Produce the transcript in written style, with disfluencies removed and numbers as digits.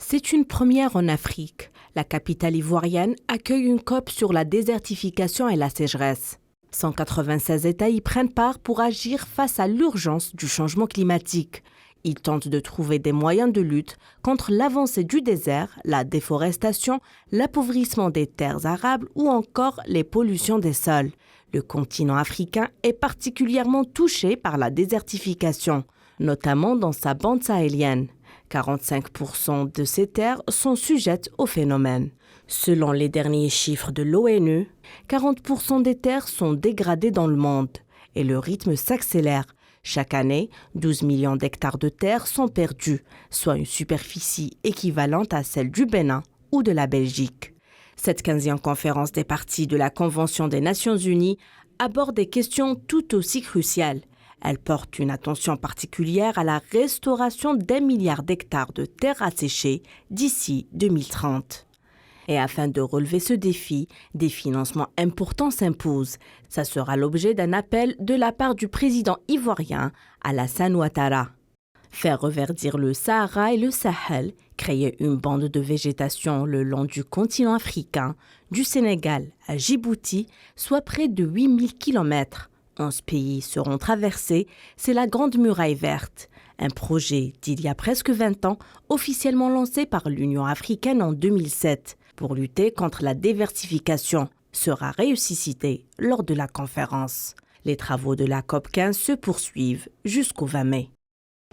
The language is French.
C'est une première en Afrique. La capitale ivoirienne accueille une COP sur la désertification et la sécheresse. 196 États y prennent part pour agir face à l'urgence du changement climatique. Ils tentent de trouver des moyens de lutte contre l'avancée du désert, la déforestation, l'appauvrissement des terres arables ou encore les pollutions des sols. Le continent africain est particulièrement touché par la désertification, notamment dans sa bande sahélienne. 45% de ces terres sont sujettes au phénomène. Selon les derniers chiffres de l'ONU, 40% des terres sont dégradées dans le monde et le rythme s'accélère. Chaque année, 12 millions d'hectares de terres sont perdus, soit une superficie équivalente à celle du Bénin ou de la Belgique. Cette 15e conférence des parties de la Convention des Nations Unies aborde des questions tout aussi cruciales. Elle porte une attention particulière à la restauration d'1 milliard d'hectares de terres asséchées d'ici 2030. Et afin de relever ce défi, des financements importants s'imposent. Ça sera l'objet d'un appel de la part du président ivoirien Alassane Ouattara. Faire reverdir le Sahara et le Sahel, créer une bande de végétation le long du continent africain, du Sénégal à Djibouti, soit près de 8000 km. 11 pays seront traversés, c'est la Grande Muraille Verte, un projet d'il y a presque 20 ans, officiellement lancé par l'Union africaine en 2007 pour lutter contre la désertification, sera ressuscité lors de la conférence. Les travaux de la COP15 se poursuivent jusqu'au 20 mai.